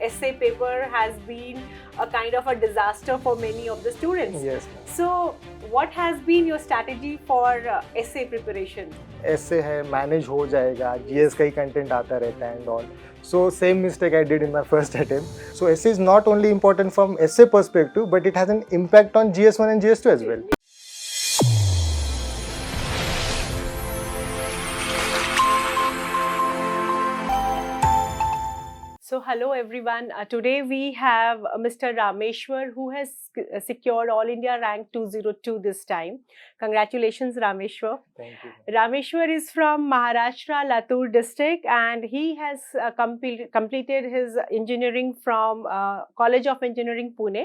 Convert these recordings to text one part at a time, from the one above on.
essay paper has been a kind of a disaster for many of the students. Yes. So, what has been your strategy for essay preparation? ऐसे है manage हो जाएगा, GS का ही content आता रहता है and all. So same mistake I did in my first attempt. So essay is not only important from essay perspective, but it has an impact on GS1 and GS2 as well. So hello everyone. Today we have Mr. Rameshwar, who has secured All India rank 202 this time. Congratulations, Rameshwar. Thank you. Rameshwar is from Maharashtra, Latur District, and he has completed his engineering from College of Engineering Pune.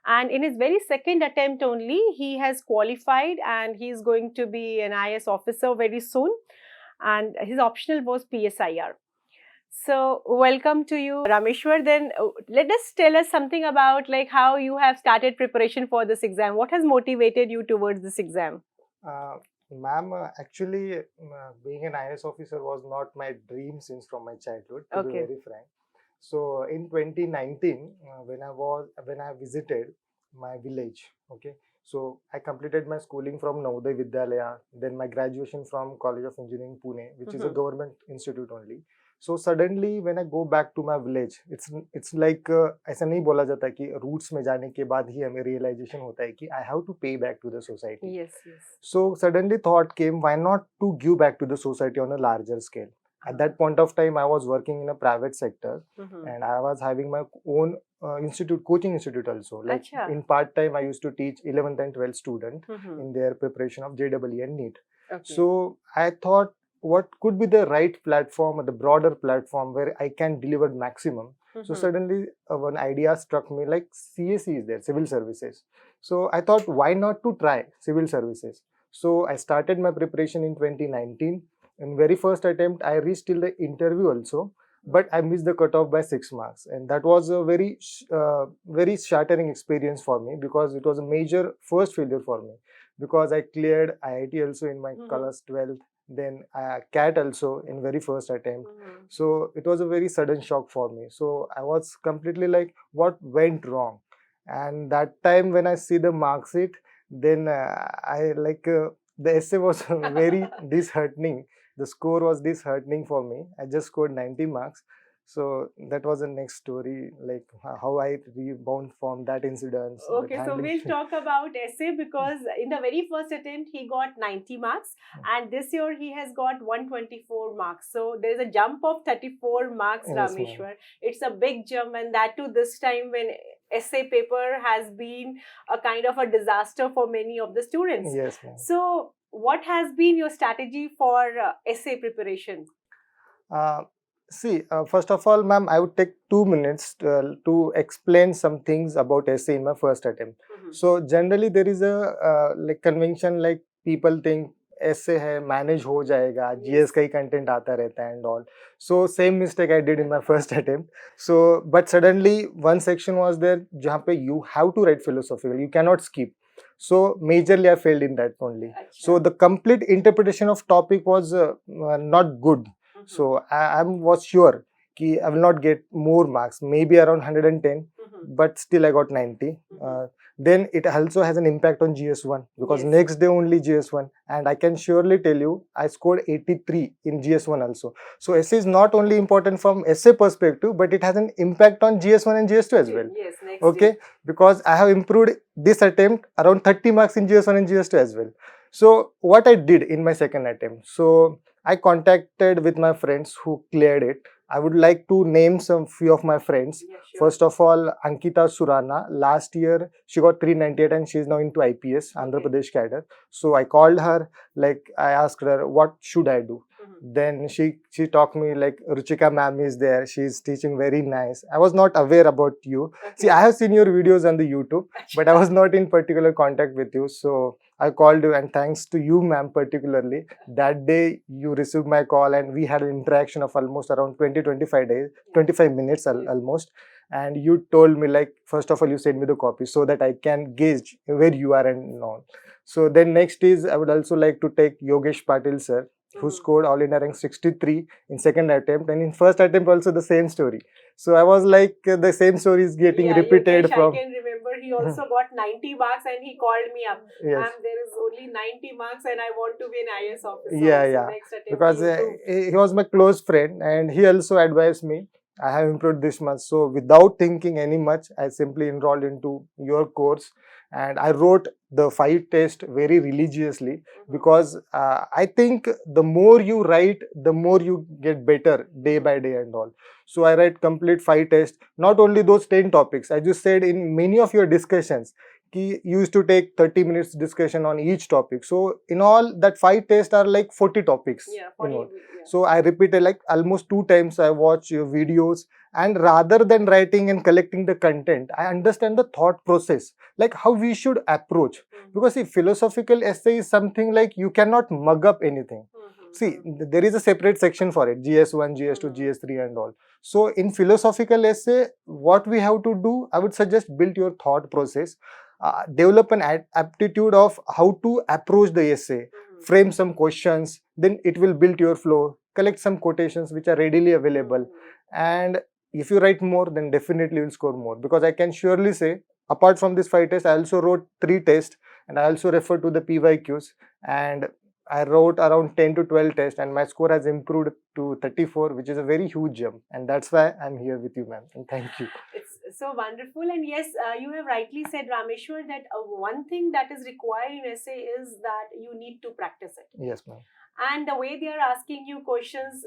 And in his very second attempt only, he has qualified and he is going to be an IAS officer very soon. And his optional was PSIR. So welcome to you, Rameshwar. Then let us tell us something about like how you have started preparation for this exam. What has motivated you towards this exam? Ma'am, actually being an IAS officer was not my dream since from my childhood, to be very frank. So in 2019, when I visited my village, okay, so I completed my schooling from Navodaya Vidyalaya, then my graduation from College of Engineering Pune, which is a government institute only. So suddenly when I go back to my village, it's like ऐसा नहीं बोला जाता कि roots में जाने के बाद ही हमें realization होता है कि I have to pay back to the society. Yes, yes. So suddenly thought came, why not to give back to the society on a larger scale? At that point of time, I was working in a private sector, and I was having my own coaching institute also. Like in part time, I used to teach 11th and 12th students in their preparation of JEE and NEET. So I thought, what could be the right platform or the broader platform where I can deliver maximum? So suddenly one idea struck me, like CSE is there, Civil Services. So I thought, why not to try Civil Services? So I started my preparation in 2019. In very first attempt, I reached till the interview also, but I missed the cutoff by 6 marks, and that was a very shattering experience for me, because it was a major first failure for me, because I cleared IIT also in my class 12th, then CAT also in very first attempt. So it was a very sudden shock for me. So I was completely like, what went wrong? And that time when I see the mark sheet, then the essay was very disheartening. The score was disheartening for me. I just scored 90 marks. So that was the next story, like how I rebound from that incident. Okay, so we'll talk about essay, because in the very first attempt he got 90 marks and this year he has got 124 marks. So there is a jump of 34 marks, yes, Rameshwar. It's a big jump, and that too this time when essay paper has been a kind of a disaster for many of the students. Yes, ma'am. So what has been your strategy for essay preparation? First of all, ma'am, I would take 2 minutes to explain some things about essay in my first attempt. So generally there is a convention, like people think essay है manage हो जाएगा, GS का ही content आता रहता है and all. So same mistake I did in my first attempt. So but suddenly one section was there जहाँ पे you have to write philosophical, you cannot skip. So majorly I failed in that only. So the complete interpretation of topic was not good. So I was sure कि I will not get more marks, maybe around 110, but still I got 90. Then it also has an impact on GS1, because next day only GS1, and I can surely tell you I scored 83 in GS1 also. So essay is not only important from essay perspective, but it has an impact on GS1 and GS2 as well. Yes, next okay day. Because I have improved this attempt around 30 marks in GS1 and GS2 as well. So what I did in my second attempt, so I contacted with my friends who cleared it. I would like to name some few of my friends. Yeah, sure. First of all, Ankita Surana. Last year she got 398 and she is now into IPS, Andhra Pradesh cadre. So I called her, like I asked her, what should I do? Then she talked me like, Ruchika ma'am is there, she is teaching very nice. I was not aware about you. See, I have seen your videos on the YouTube, but I was not in particular contact with you. So I called you, and thanks to you ma'am particularly, that day you received my call and we had an interaction of almost around 25 minutes almost. And you told me, like, first of all you send me the copy so that I can gauge where you are and all. So then next is, I would also like to take Yogesh Patil sir. who scored All India rank 63 in second attempt, and in first attempt also the same story. So I was like, the same story is getting repeated from. I can remember he also got 90 marks and he called me up. Yes. There is only 90 marks and I want to be an IAS officer. Yeah, yeah. Next attempt Because he was my close friend and he also advised me, I have improved this much. So without thinking any much, I simply enrolled into your course and I wrote the 5 tests very religiously, because I think the more you write, the more you get better day by day and all. So I write complete 5 tests, not only those 10 topics. I just said in many of your discussions, you used to take 30 minutes discussion on each topic. So in all, that 5 tests are like 40 topics. Yeah, 40, yeah. So I repeated like almost 2 times. I watch your videos, and rather than writing and collecting the content, I understand the thought process, like how we should approach. Because see, philosophical essay is something like you cannot mug up anything. See, there is a separate section for it, GS1, GS2, GS3 and all. So in philosophical essay, what we have to do, I would suggest build your thought process, develop an aptitude of how to approach the essay, frame some questions, then it will build your flow, collect some quotations which are readily available. And if you write more, then definitely you will score more. Because I can surely say, apart from this 5 tests, I also wrote 3 tests and I also referred to the PYQs, and I wrote around 10 to 12 tests and my score has improved to 34, which is a very huge jump. And that's why I'm here with you, ma'am. And thank you. It's so wonderful. And yes, you have rightly said, Rameshwar, that one thing that is required in essay is that you need to practice it. Yes, ma'am. And the way they are asking you questions,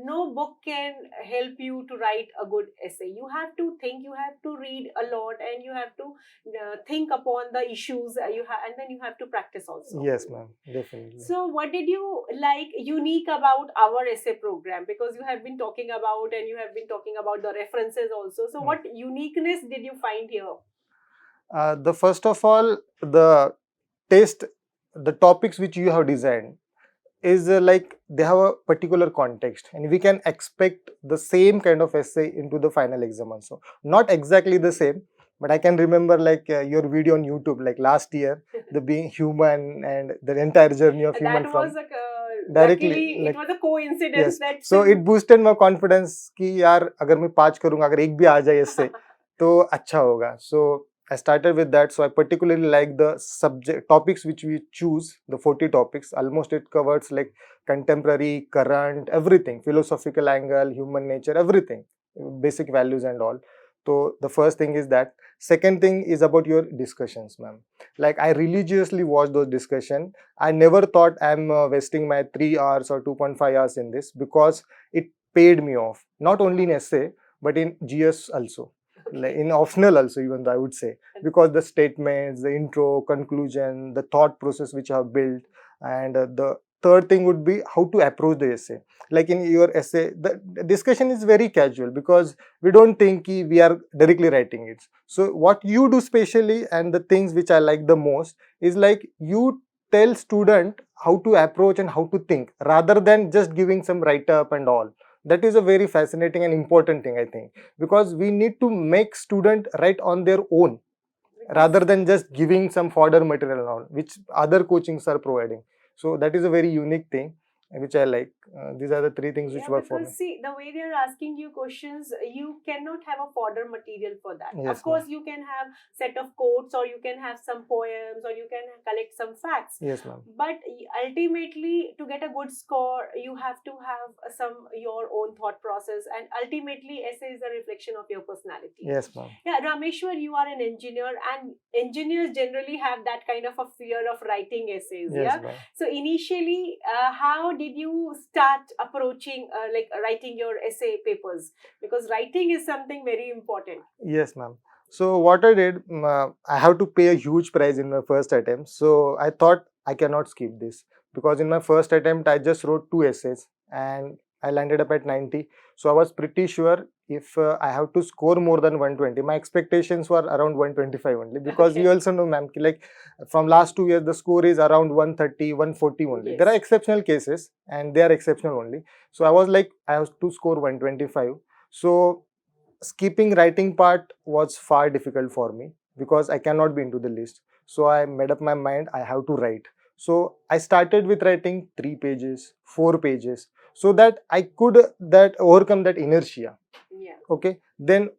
no book can help you to write a good essay. You have to think, you have to read a lot, and you have to think upon the issues. And then you have to practice also. Yes, ma'am, definitely. So, what did you like unique about our essay program? Because you have been talking about, and you have been talking about the references also. So, what uniqueness did you find here? The first of all, the test, the topics which you have designed is like they have a particular context, and we can expect the same kind of essay into the final exam also. Not exactly the same, but I can remember like your video on YouTube like last year, the being human and the entire journey of human that from was directly, luckily, like, it was a coincidence. yes. That So it boosted my confidence कि यार अगर मैं 5 करूँगा, अगर एक भी आ जाए इससे तो अच्छा होगा. So I started with that. So I particularly like the subject topics which we choose, the 40 topics. Almost it covers like contemporary, current, everything, philosophical angle, human nature, everything, basic values and all. So the first thing is that. Second thing is about your discussions, ma'am. Like I religiously watch those discussions. I never thought I'm wasting my 3 hours or 2.5 hours in this, because it paid me off. Not only in essay, but in GS also. Like in optional also, even though I would say, because the statements, the intro, conclusion, the thought process which I have built, and the third thing would be how to approach the essay. Like in your essay, the discussion is very casual because we don't think we are directly writing it. So what you do specially, and the things which I like the most, is like you tell student how to approach and how to think, rather than just giving some write-up and all. That is a very fascinating and important thing, I think, because we need to make student write on their own, rather than just giving some fodder material and all, which other coachings are providing. So that is a very unique thing which I like. These are the 3 things which work for me. See, the way they are asking you questions, you cannot have a fodder material for that. Yes, of course, you can have set of quotes, or you can have some poems, or you can collect some facts. Yes, ma'am. But ultimately, to get a good score, you have to have your own thought process, and ultimately, essay is a reflection of your personality. Yes, ma'am. Yeah, Rameshwar, you are an engineer, and engineers generally have that kind of a fear of writing essays. Yes, yeah. So initially, how did you start approaching like writing your essay papers? Because writing is something very important. Yes, ma'am. So what I did, I have to pay a huge price in my first attempt. So I thought I cannot skip this, because in my first attempt I just wrote 2 essays and I landed up at 90. So I was pretty sure if I have to score more than 120, my expectations were around 125 only, because you also know, ma'am, like from last 2 years the score is around 130, 140 only. There are exceptional cases and they are exceptional only. So I was like, I have to score 125. So skipping writing part was far difficult for me, because I cannot be into the list. So I made up my mind I have to write. So I started with writing 3 pages, 4 pages, so that I could overcome that inertia. Yeah. Okay. Then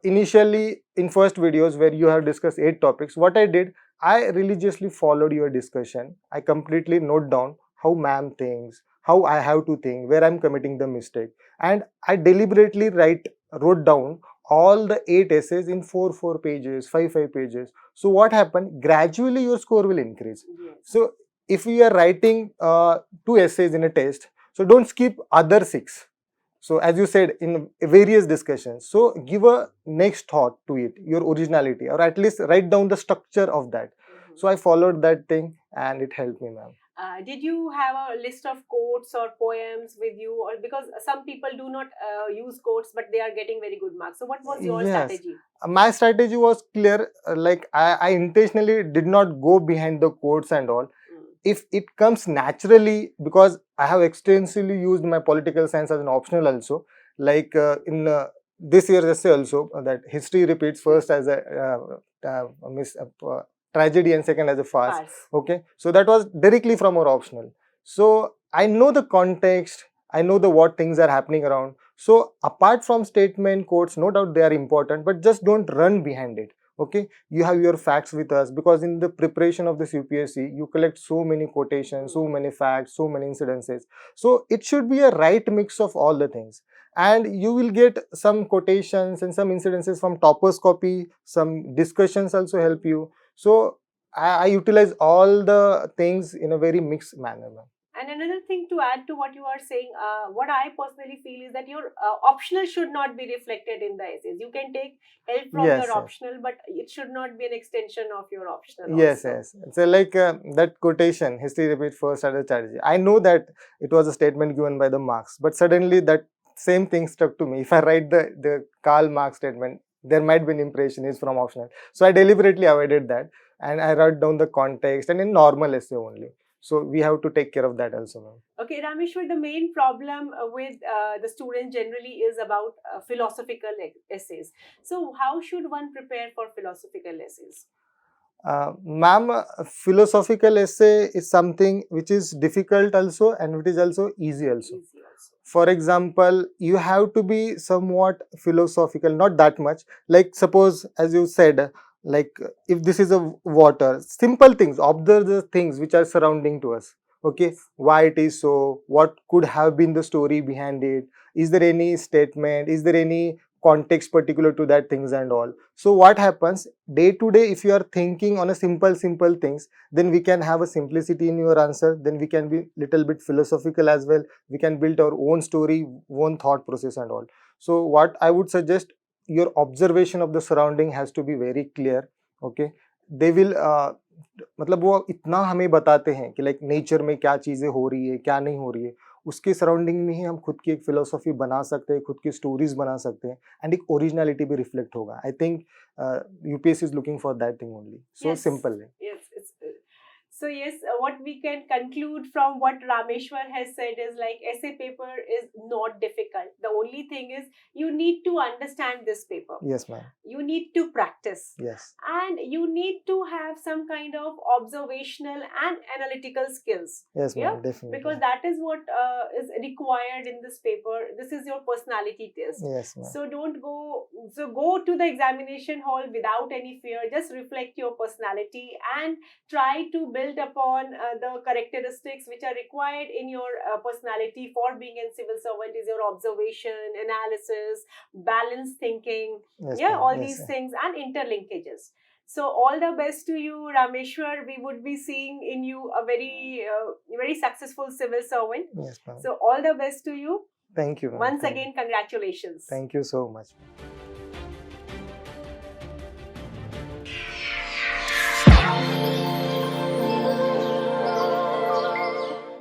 initially in first videos where you have discussed 8 topics, what I did, I religiously followed your discussion. I completely note down how ma'am thinks, how I have to think, where I'm committing the mistake, and I deliberately wrote down all the 8 essays in 4 pages, 5 pages. So what happened? Gradually your score will increase. Yes. So if we are writing 2 essays in a test, so don't skip other 6. So as you said in various discussions, so give a next thought to it, your originality, or at least write down the structure of that. So I followed that thing and it helped me, ma'am. Did you have a list of quotes or poems with you, or because some people do not use quotes but they are getting very good marks? So what was your strategy? My strategy was clear. Like I intentionally did not go behind the quotes and all. If it comes naturally, because I have extensively used my political science as an optional also, like in this year's essay also, that history repeats first as a tragedy and second as a farce. Okay, so that was directly from our optional. So I know the context, I know the what things are happening around. So apart from statement, quotes, no doubt they are important, but just don't run behind it. Okay, you have your facts with us, because in the preparation of this UPSC you collect so many quotations, so many facts, so many incidences. So it should be a right mix of all the things, and you will get some quotations and some incidences from toppers copy. Some discussions also help you. So I utilize all the things in a very mixed manner. And another thing to add to what you are saying, what I personally feel is that your optional should not be reflected in the essays. You can take help from your optional, but it should not be an extension of your optional. Yes. So like that quotation, history repeat first as a strategy. I know that it was a statement given by the Marx, but suddenly that same thing stuck to me. If I write the Karl Marx statement, there might be an impression is from optional. So I deliberately avoided that, and I wrote down the context and in normal essay only. So we have to take care of that also, ma'am. Okay, Rameshwar, the main problem with the students generally is about philosophical essays. So how should one prepare for philosophical essays? Ma'am, philosophical essay is something which is difficult also, and it is also easy also. For example, you have to be somewhat philosophical, not that much. Like suppose, as you said, like if this is a water, simple things, observe the things which are surrounding to us. Okay, why it is so, what could have been the story behind it, is there any statement, is there any context particular to that things and all. So what happens day to day, if you are thinking on a simple things, then we can have a simplicity in your answer, then we can be little bit philosophical as well, we can build our own story, own thought process and all. So what I would suggest, your observation of the surrounding has to be very clear. Okay, they will मतलब वो इतना हमें बताते हैं कि like nature में क्या चीज़ें हो रही है, क्या नहीं हो रही है, उसके सराउंडिंग में ही हम खुद की एक फिलोसॉफी बना सकते हैं, खुद की स्टोरीज बना सकते हैं, एंड एक ओरिजिनलिटी भी रिफ्लेक्ट होगा. I think UPSC is looking for that thing only. So simple है. So yes, what we can conclude from what Rameshwar has said is like essay paper is not difficult. The only thing is you need to understand this paper. Yes, ma'am. You need to practice. Yes. And you need to have some kind of observational and analytical skills. Yes, ma'am. Definitely. Because that is what is required in this paper. This is your personality test. Yes, ma'am. So go to the examination hall without any fear. Just reflect your personality and try to build upon the characteristics which are required in your personality for being a civil servant. Is your observation, analysis, balanced thinking, all these things and interlinkages. So all the best to you, Rameshwar. We would be seeing in you a very successful civil servant. Yes, ma'am. So all the best to you. Thank you, ma'am. Once again, congratulations. Thank you so much.